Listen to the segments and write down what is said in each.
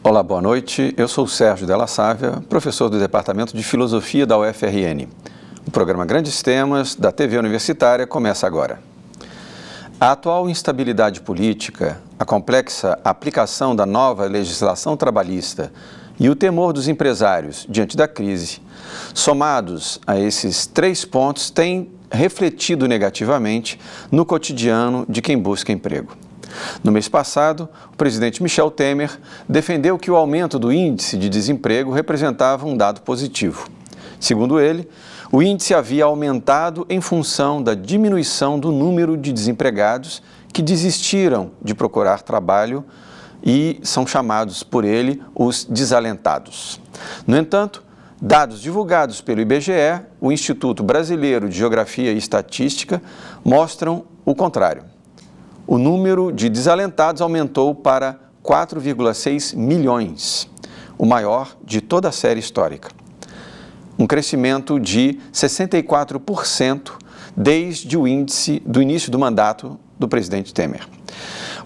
Olá, boa noite. Eu sou o Sérgio Della Sávia, professor do Departamento de Filosofia da UFRN. O programa Grandes Temas da TV Universitária começa agora. A atual instabilidade política, a complexa aplicação da nova legislação trabalhista e o temor dos empresários diante da crise, somados a esses três pontos, têm refletido negativamente no cotidiano de quem busca emprego. No mês passado, o presidente Michel Temer defendeu que o aumento do índice de desemprego representava um dado positivo. Segundo ele, o índice havia aumentado em função da diminuição do número de desempregados que desistiram de procurar trabalho e são chamados por ele os desalentados. No entanto, dados divulgados pelo IBGE, o Instituto Brasileiro de Geografia e Estatística, mostram o contrário. O número de desalentados aumentou para 4,6 milhões, o maior de toda a série histórica. Um crescimento de 64% desde o índice do início do mandato do presidente Temer.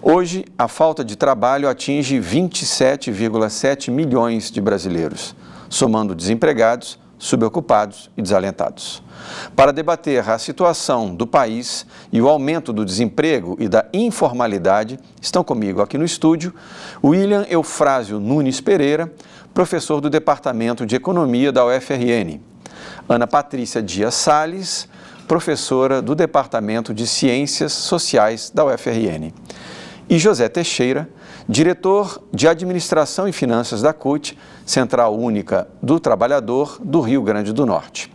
Hoje, a falta de trabalho atinge 27,7 milhões de brasileiros, somando desempregados, subocupados e desalentados. Para debater a situação do país e o aumento do desemprego e da informalidade, estão comigo aqui no estúdio William Eufrásio Nunes Pereira, professor do Departamento de Economia da UFRN, Ana Patrícia Dias Salles, professora do Departamento de Ciências Sociais da UFRN, e José Teixeira, diretor de Administração e Finanças da CUT, Central Única do Trabalhador do Rio Grande do Norte.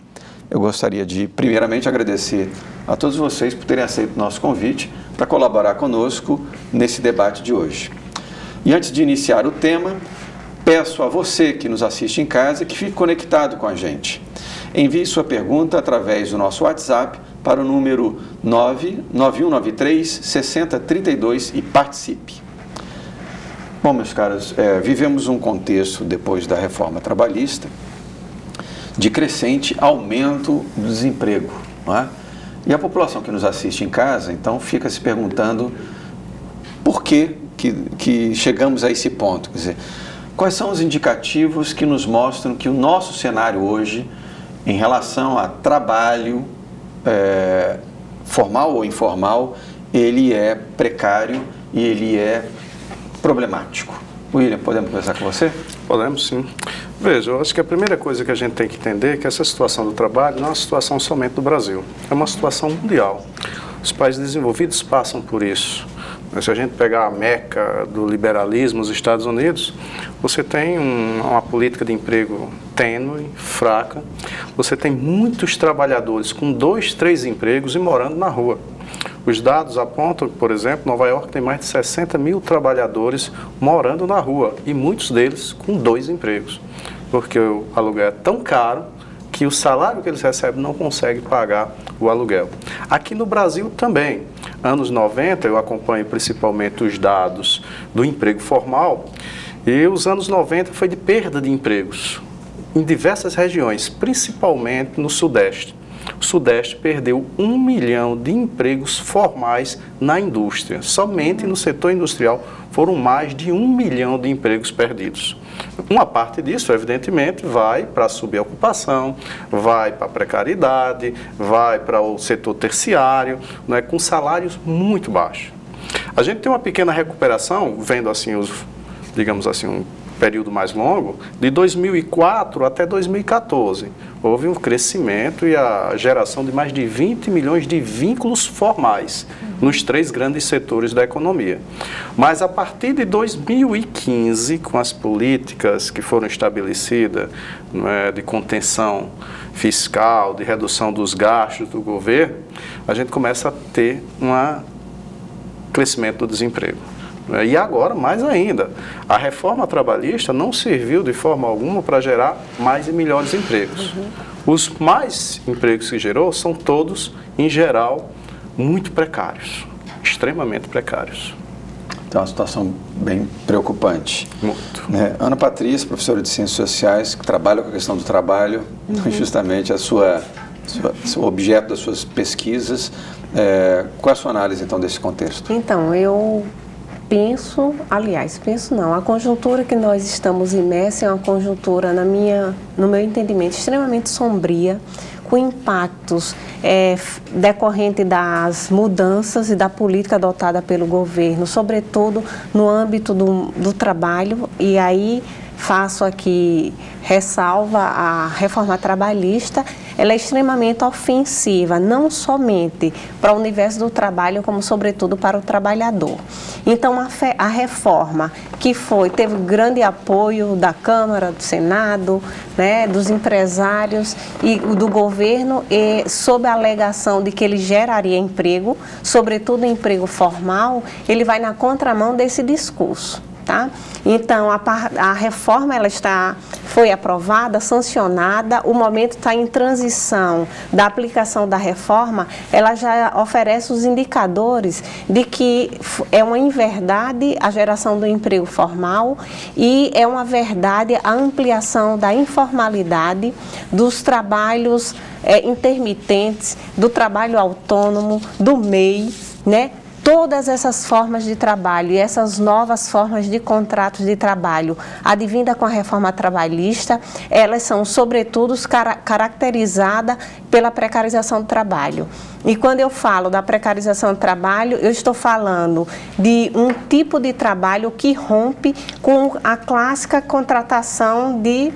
Eu gostaria de, primeiramente, agradecer a todos vocês por terem aceito o nosso convite para colaborar conosco nesse debate de hoje. E antes de iniciar o tema, peço a você que nos assiste em casa que fique conectado com a gente. Envie sua pergunta através do nosso WhatsApp para o número 99193-6032 e participe. Bom, meus caros, vivemos um contexto, depois da reforma trabalhista, de crescente aumento do desemprego, não é? E a população que nos assiste em casa, então, fica se perguntando por que chegamos a esse ponto. Quer dizer, quais são os indicativos que nos mostram que o nosso cenário hoje, em relação a trabalho, formal ou informal, ele é precário e ele é problemático. William, podemos conversar com você? Podemos, sim. Veja, eu acho que a primeira coisa que a gente tem que entender é que essa situação do trabalho não é uma situação somente do Brasil, é uma situação mundial. Os países desenvolvidos passam por isso. Mas se a gente pegar a meca do liberalismo, os Estados Unidos, você tem uma política de emprego tênue, fraca, você tem muitos trabalhadores com 2, 3 empregos e morando na rua. Os dados apontam, por exemplo, Nova York tem mais de 60 mil trabalhadores morando na rua e muitos deles com 2 empregos, porque o aluguel é tão caro que o salário que eles recebem não consegue pagar o aluguel. Aqui no Brasil também, anos 90, eu acompanho principalmente os dados do emprego formal, e os anos 90 foi de perda de empregos em diversas regiões, principalmente no Sudeste. O Sudeste perdeu 1 milhão de empregos formais na indústria. Somente no setor industrial foram mais de 1 milhão de empregos perdidos. Uma parte disso, evidentemente, vai para a subocupação, vai para a precariedade, vai para o setor terciário, né, com salários muito baixos. A gente tem uma pequena recuperação, vendo assim digamos assim, um período mais longo, de 2004 até 2014. Houve um crescimento e a geração de mais de 20 milhões de vínculos formais nos 3 grandes setores da economia. Mas a partir de 2015, com as políticas que foram estabelecidas, né, de contenção fiscal, de redução dos gastos do governo, a gente começa a ter um crescimento do desemprego. E agora, mais ainda, a reforma trabalhista não serviu de forma alguma para gerar mais e melhores empregos. Os mais empregos que gerou são todos, em geral, muito precários, extremamente precários. Então, é uma situação bem preocupante. Muito. Ana Patrícia, professora de Ciências Sociais, que trabalha com a questão do trabalho, justamente o objeto das suas pesquisas. Qual é a sua análise, então, desse contexto? Então, eu penso não, a conjuntura que nós estamos imersos é uma conjuntura, no meu entendimento, extremamente sombria, com impactos decorrentes das mudanças e da política adotada pelo governo, sobretudo no âmbito do trabalho, e aí faço aqui ressalva a reforma trabalhista. Ela é extremamente ofensiva, não somente para o universo do trabalho, como sobretudo para o trabalhador. Então a reforma que teve grande apoio da Câmara, do Senado, né, dos empresários e do governo, e sob a alegação de que ele geraria emprego, sobretudo emprego formal, ele vai na contramão desse discurso. Tá? Então, a reforma foi aprovada, sancionada, o momento está em transição da aplicação da reforma, ela já oferece os indicadores de que é uma inverdade a geração do emprego formal e é uma verdade a ampliação da informalidade, dos trabalhos intermitentes, do trabalho autônomo, do MEI, né? Todas essas formas de trabalho e essas novas formas de contratos de trabalho advinda com a reforma trabalhista, elas são sobretudo caracterizadas pela precarização do trabalho. E quando eu falo da precarização do trabalho, eu estou falando de um tipo de trabalho que rompe com a clássica contratação de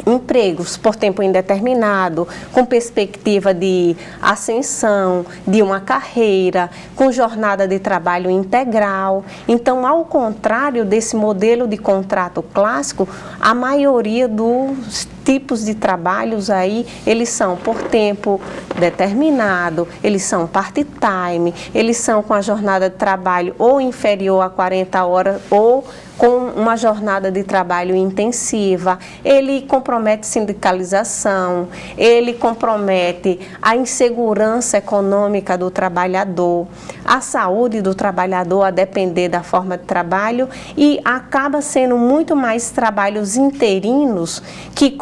empregos por tempo indeterminado, com perspectiva de ascensão, de uma carreira, com jornada de trabalho integral. Então, ao contrário desse modelo de contrato clássico, a maioria dos tipos de trabalhos aí, eles são por tempo determinado, eles são part-time, eles são com a jornada de trabalho ou inferior a 40 horas ou com uma jornada de trabalho intensiva. Ele compromete sindicalização, ele compromete a insegurança econômica do trabalhador, a saúde do trabalhador a depender da forma de trabalho, e acaba sendo muito mais trabalhos interinos que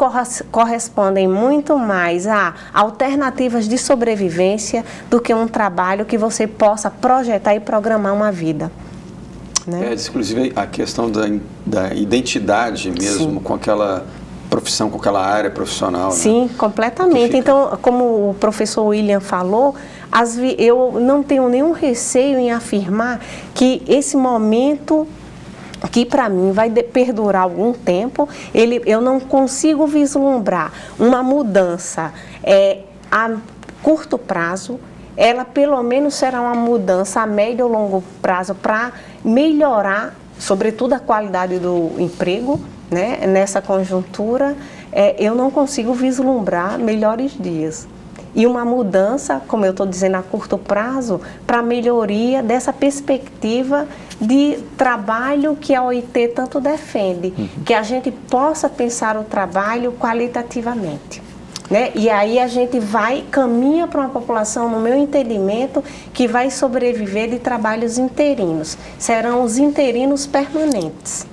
correspondem muito mais a alternativas de sobrevivência do que um trabalho que você possa projetar e programar uma vida. Né? Inclusive a questão da identidade mesmo, sim, com aquela profissão, com aquela área profissional. Sim, né? Completamente. Então, como o professor William falou, eu não tenho nenhum receio em afirmar que esse momento, que para mim vai perdurar algum tempo, eu não consigo vislumbrar uma mudança a curto prazo. Ela pelo menos será uma mudança a médio ou longo prazo para melhorar, sobretudo, a qualidade do emprego, né? Nessa conjuntura, eu não consigo vislumbrar melhores dias. E uma mudança, como eu estou dizendo, a curto prazo, para melhoria dessa perspectiva de trabalho que a OIT tanto defende, que a gente possa pensar o trabalho qualitativamente. Né? E aí a gente caminha para uma população, no meu entendimento, que vai sobreviver de trabalhos interinos. Serão os interinos permanentes.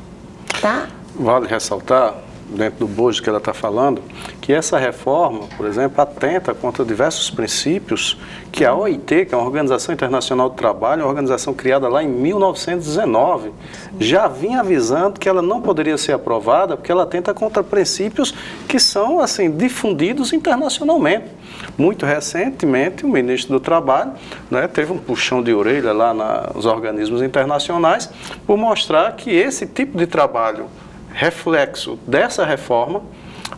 Tá? Vale ressaltar, dentro do bojo que ela está falando, que essa reforma, por exemplo, atenta contra diversos princípios que a OIT, que é uma Organização Internacional do Trabalho, uma organização criada lá em 1919, já vinha avisando que ela não poderia ser aprovada porque ela atenta contra princípios que são, assim, difundidos internacionalmente. Muito recentemente, o ministro do Trabalho, né, teve um puxão de orelha lá nos organismos internacionais por mostrar que esse tipo de trabalho, reflexo dessa reforma,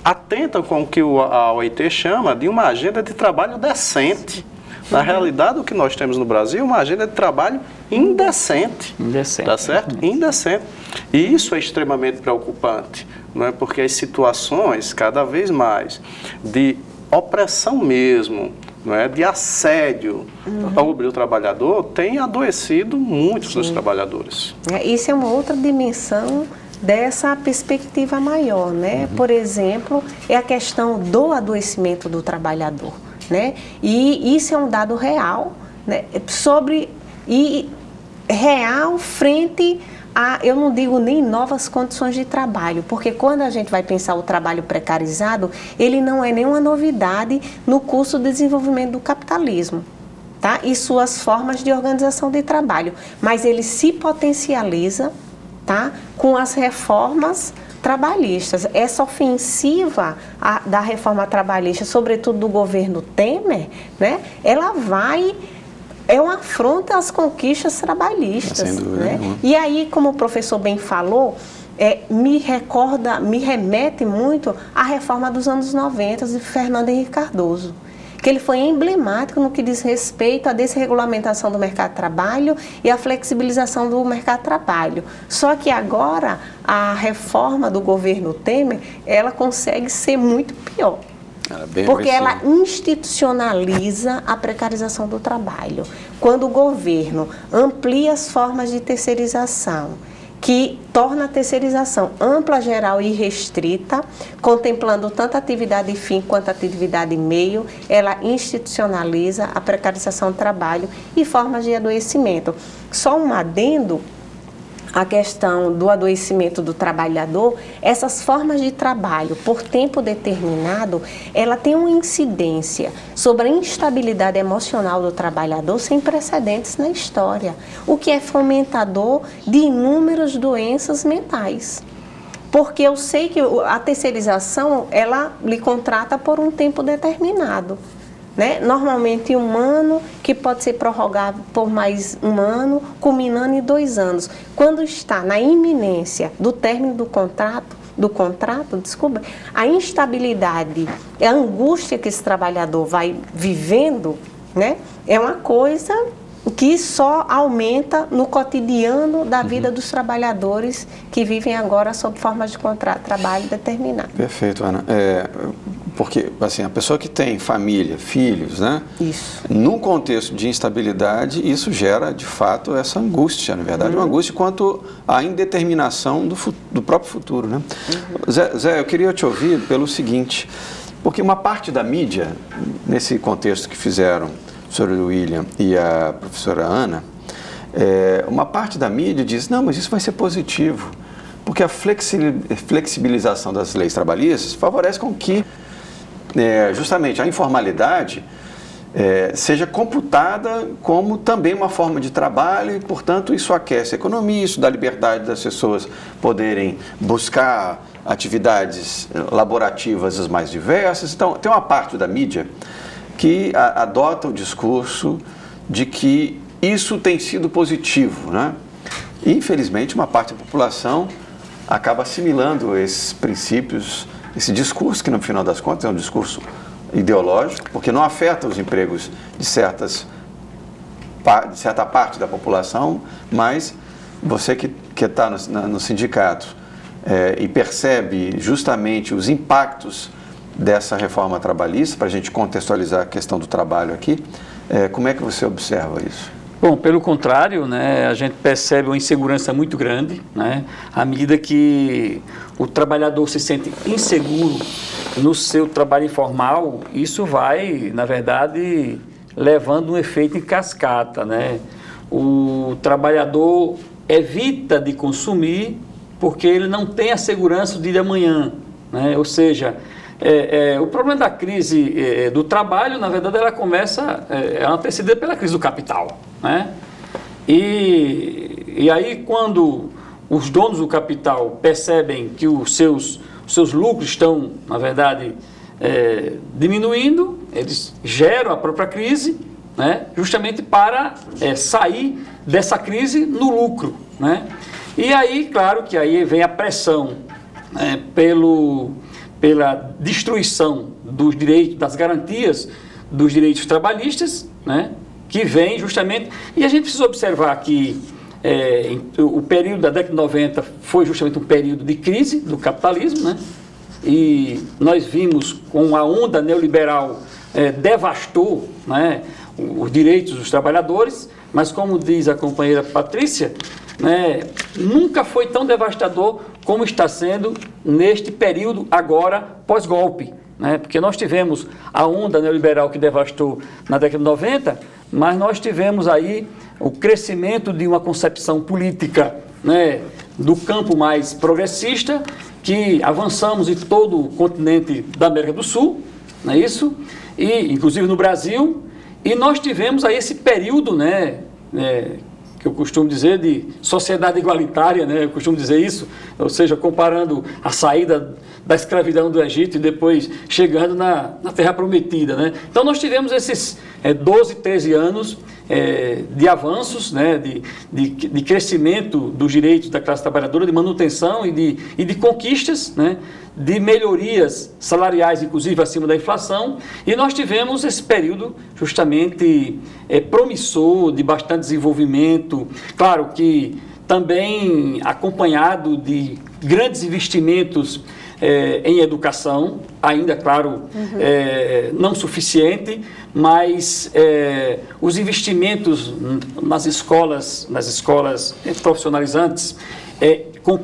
atenta com o que a OIT chama de uma agenda de trabalho decente. Na realidade, o que nós temos no Brasil é uma agenda de trabalho indecente. Tá certo? Indecente. E isso é extremamente preocupante, não é? Porque as situações, cada vez mais, de opressão mesmo, não é? De assédio sobre o trabalhador, tem adoecido muitos dos trabalhadores. Isso é uma outra dimensão dessa perspectiva maior, né? Por exemplo, é a questão do adoecimento do trabalhador, né? E isso é um dado real, né? Real frente a, eu não digo nem novas condições de trabalho, porque quando a gente vai pensar o trabalho precarizado, ele não é nenhuma novidade no curso de desenvolvimento do capitalismo. tá? E suas formas de organização de trabalho, mas ele se potencializa, tá? Com as reformas trabalhistas. Essa ofensiva da reforma trabalhista, sobretudo do governo Temer, né? Ela vai... É uma afronta às conquistas trabalhistas. Sem dúvida, né? E aí, como o professor bem falou, me remete muito à reforma dos anos 90 de Fernando Henrique Cardoso, que ele foi emblemático no que diz respeito à desregulamentação do mercado de trabalho e à flexibilização do mercado de trabalho. Só que agora a reforma do governo Temer, ela consegue ser muito pior. Porque ela institucionaliza a precarização do trabalho. Quando o governo amplia as formas de terceirização, que torna a terceirização ampla, geral e restrita, contemplando tanto a atividade fim quanto a atividade meio, ela institucionaliza a precarização do trabalho e formas de adoecimento. Só um adendo. A questão do adoecimento do trabalhador, essas formas de trabalho por tempo determinado, ela tem uma incidência sobre a instabilidade emocional do trabalhador sem precedentes na história, o que é fomentador de inúmeras doenças mentais. Porque eu sei que a terceirização, ela lhe contrata por um tempo determinado. Né? Normalmente 1 ano, que pode ser prorrogado por mais 1 ano, culminando em 2 anos. Quando está na iminência do término do contrato, a instabilidade, a angústia que esse trabalhador vai vivendo, né? É uma coisa que só aumenta no cotidiano da vida dos trabalhadores que vivem agora sob forma de contrato de trabalho determinado. Perfeito, Ana. Porque assim, a pessoa que tem família, filhos, né? Isso. Num contexto de instabilidade, isso gera, de fato, essa angústia, na verdade, uma angústia quanto à indeterminação do próprio futuro, né? Zé, eu queria te ouvir pelo seguinte, porque uma parte da mídia, nesse contexto que fizeram o professor William e a professora Ana, uma parte da mídia diz, não, mas isso vai ser positivo, porque a flexibilização das leis trabalhistas favorece com que justamente a informalidade seja computada como também uma forma de trabalho e, portanto, isso aquece a economia, isso dá liberdade das pessoas poderem buscar atividades laborativas as mais diversas. Então, tem uma parte da mídia que adota o discurso de que isso tem sido positivo, né? E, infelizmente, uma parte da população acaba assimilando esses princípios, esse discurso, que no final das contas é um discurso ideológico, porque não afeta os empregos de certa parte da população, mas você que está no sindicato e percebe justamente os impactos dessa reforma trabalhista, para a gente contextualizar a questão do trabalho aqui, como é que você observa isso? Bom, pelo contrário, né, a gente percebe uma insegurança muito grande, né, à medida que o trabalhador se sente inseguro no seu trabalho informal, isso vai, na verdade, levando um efeito em cascata, né? O trabalhador evita de consumir porque ele não tem a segurança do dia de amanhã, né? Ou seja, o problema da crise do trabalho, na verdade, ela começa, é antecedida pela crise do capital, né? E aí, quando os donos do capital percebem que os seus lucros estão, na verdade, diminuindo, eles geram a própria crise, né? Justamente para sair dessa crise no lucro, né? E aí, claro que aí vem a pressão pela destruição dos direitos, das garantias dos direitos trabalhistas, né, que vem justamente... E a gente precisa observar que o período da década de 90 foi justamente um período de crise do capitalismo, né, e nós vimos com a onda neoliberal devastou, né, os direitos dos trabalhadores, mas como diz a companheira Patrícia, né, nunca foi tão devastador como está sendo neste período agora pós-golpe, né? Porque nós tivemos a onda neoliberal que devastou na década de 90, mas nós tivemos aí o crescimento de uma concepção política, né, do campo mais progressista, que avançamos em todo o continente da América do Sul, não é isso? E inclusive no Brasil, E nós tivemos aí esse período, né, que eu costumo dizer de sociedade igualitária, né, eu costumo dizer isso, ou seja, comparando a saída da escravidão do Egito e depois chegando na Terra Prometida, né. Então nós tivemos esses 12, 13 anos de avanços, né, de crescimento dos direitos da classe trabalhadora, de manutenção e de conquistas, né, de melhorias salariais, inclusive acima da inflação, e nós tivemos esse período justamente promissor, de bastante desenvolvimento, claro que também acompanhado de grandes investimentos em educação, ainda, claro, não suficiente, mas os investimentos nas escolas profissionalizantes,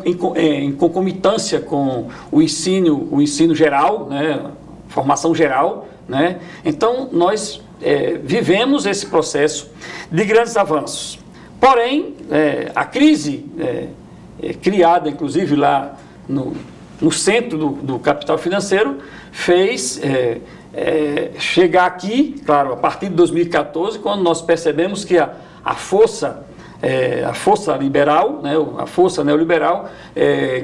em concomitância com o ensino geral, né, formação geral, né? Então, nós vivemos esse processo de grandes avanços. Porém, a crise criada, inclusive, lá no centro do capital financeiro, fez chegar aqui, claro, a partir de 2014, quando nós percebemos que a força liberal, né, a força neoliberal,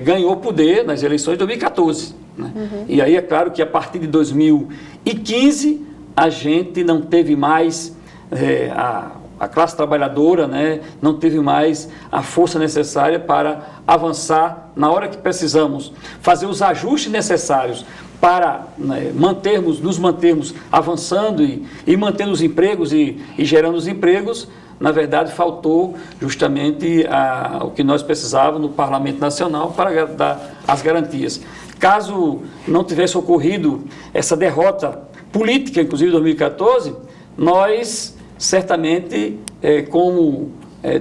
ganhou poder nas eleições de 2014. Né? E aí é claro que a partir de 2015 a gente não teve mais a classe trabalhadora, né, não teve mais a força necessária para avançar na hora que precisamos fazer os ajustes necessários para, né, nos mantermos avançando e mantendo os empregos e gerando os empregos. Na verdade, faltou justamente o que nós precisávamos no Parlamento Nacional para dar as garantias. Caso não tivesse ocorrido essa derrota política, inclusive em 2014, nós certamente, como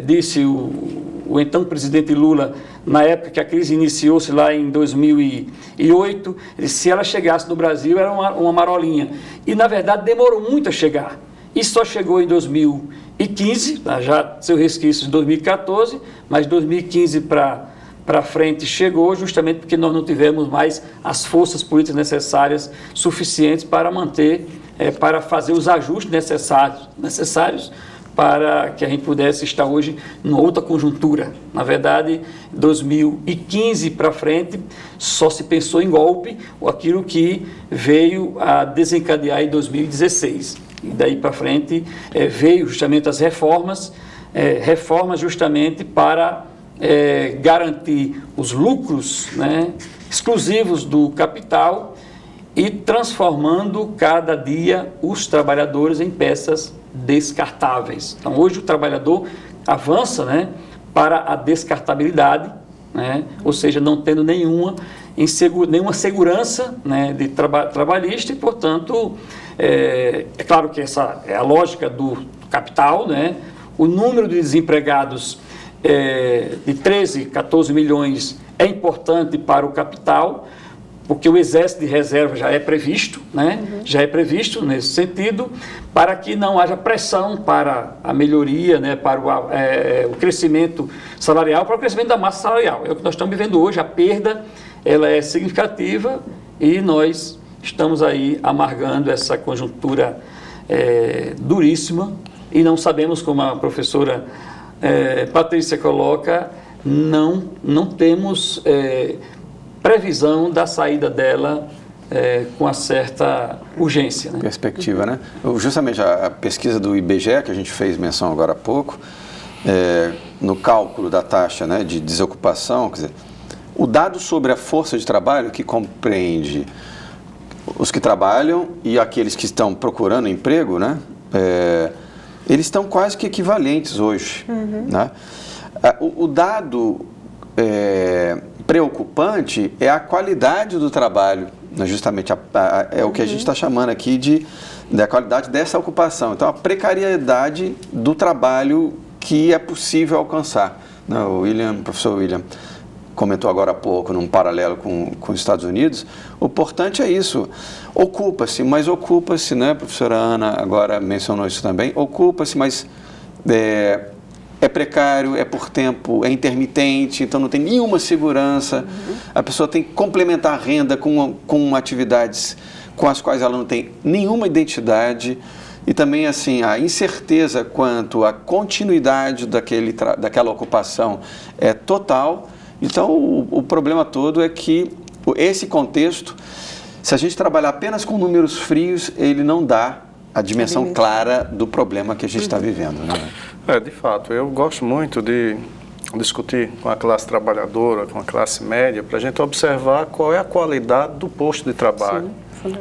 disse o então presidente Lula, na época que a crise iniciou-se lá em 2008, se ela chegasse no Brasil era uma marolinha. E, na verdade, demorou muito a chegar. E só chegou em 2015, já seu resquício de 2014, mas 2015 para frente chegou justamente porque nós não tivemos mais as forças políticas necessárias, suficientes para manter, para fazer os ajustes necessários para que a gente pudesse estar hoje numa outra conjuntura. Na verdade, 2015 para frente, só se pensou em golpe, aquilo que veio a desencadear em 2016. E daí para frente veio justamente as reformas justamente para garantir os lucros, né, exclusivos do capital e transformando cada dia os trabalhadores em peças descartáveis. Então, hoje o trabalhador avança, né, para a descartabilidade, né, ou seja, não tendo nenhuma segurança, né, de trabalhista e, portanto, é claro que essa é a lógica do capital, né, o número de desempregados de 13, 14 milhões é importante para o capital, porque o exército de reserva já é previsto, né? Já é previsto nesse sentido, para que não haja pressão para a melhoria, né? Para o crescimento salarial, para o crescimento da massa salarial. É o que nós estamos vivendo hoje, a perda ela é significativa e nós estamos aí amargando essa conjuntura duríssima e não sabemos, como a professora Patrícia coloca, não temos previsão da saída dela com uma certa urgência. Né? Perspectiva, né? Justamente a pesquisa do IBGE, que a gente fez menção agora há pouco, no cálculo da taxa, né, de desocupação, quer dizer, o dado sobre a força de trabalho, que compreende os que trabalham e aqueles que estão procurando emprego, né, eles estão quase que equivalentes hoje. Né? O dado preocupante é a qualidade do trabalho, né? Justamente é o que a gente está chamando aqui da qualidade dessa ocupação. Então, a precariedade do trabalho que é possível alcançar. Né? O professor William comentou agora há pouco, num paralelo com os Estados Unidos, o importante é isso, ocupa-se, né, a professora Ana agora mencionou isso também, ocupa-se, mas é precário, é por tempo, é intermitente, então não tem nenhuma segurança, a pessoa tem que complementar a renda com atividades com as quais ela não tem nenhuma identidade, e também assim a incerteza quanto à continuidade daquela ocupação é total. Então o problema todo é que esse contexto, se a gente trabalhar apenas com números frios, ele não dá a dimensão clara do problema que a gente está vivendo, né? De fato, eu gosto muito de discutir com a classe trabalhadora, com a classe média, para a gente observar qual é a qualidade do posto de trabalho. Sim,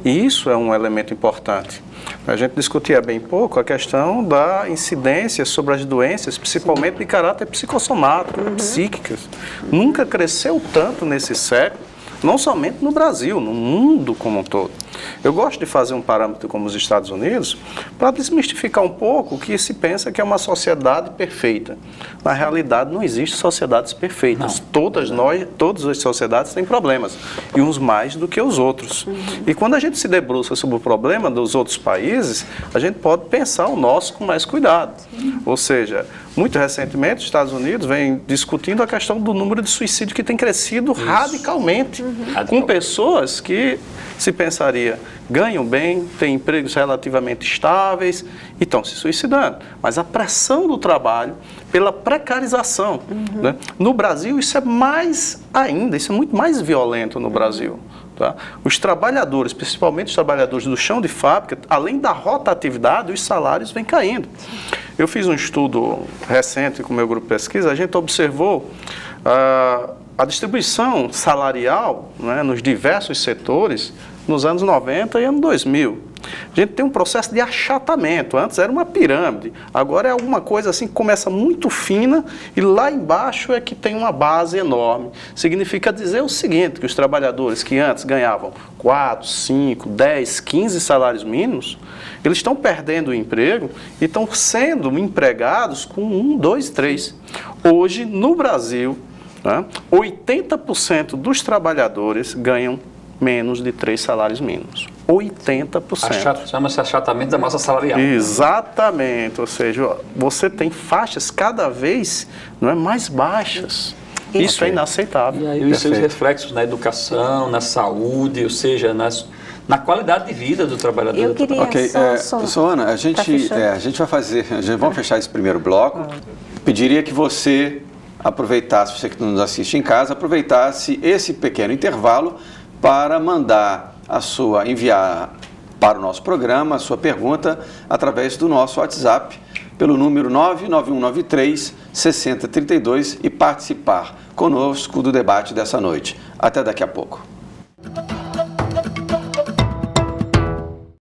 e isso é um elemento importante. A gente discutia bem pouco a questão da incidência sobre as doenças, principalmente de caráter psicossomático, psíquicas. Nunca cresceu tanto nesse século, não somente no Brasil, no mundo como um todo. Eu gosto de fazer um parâmetro como os Estados Unidos para desmistificar um pouco o que se pensa que é uma sociedade perfeita. Na realidade, não existe sociedades perfeitas. Todas as sociedades têm problemas, e uns mais do que os outros. E quando a gente se debruça sobre o problema dos outros países, a gente pode pensar o nosso com mais cuidado. Ou seja, muito recentemente, os Estados Unidos vem discutindo a questão do número de suicídio que tem crescido radicalmente, com pessoas que se pensaria ganham bem, têm empregos relativamente estáveis e estão se suicidando. Mas a pressão do trabalho pela precarização, né? No Brasil isso é mais ainda, isso é muito mais violento no Brasil. Tá? Os trabalhadores, principalmente os trabalhadores do chão de fábrica, além da rotatividade, os salários vêm caindo. Eu fiz um estudo recente com o meu grupo de pesquisa, a gente observou a distribuição salarial, né, nos diversos setores nos anos 90 e ano 2000. A gente tem um processo de achatamento. Antes era uma pirâmide, agora é alguma coisa assim que começa muito fina e lá embaixo é que tem uma base enorme. Significa dizer o seguinte, que os trabalhadores que antes ganhavam 4, 5, 10, 15 salários mínimos, eles estão perdendo o emprego e estão sendo empregados com 1, 2, 3. Hoje, no Brasil, 80% dos trabalhadores ganham menos de 3 salários mínimos. 80%. Chama-se achatamento da massa salarial. Exatamente, ou seja, você tem faixas cada vez mais baixas. Isso é inaceitável. E aí os seus reflexos na educação, na saúde, ou seja, na qualidade de vida do trabalhador. Eu queria Soana, vamos fechar esse primeiro bloco. Pediria que você aproveitasse, você que nos assiste em casa, aproveitasse esse pequeno intervalo para enviar para o nosso programa a sua pergunta através do nosso WhatsApp, pelo número 99193-6032 e participar conosco do debate dessa noite. Até daqui a pouco.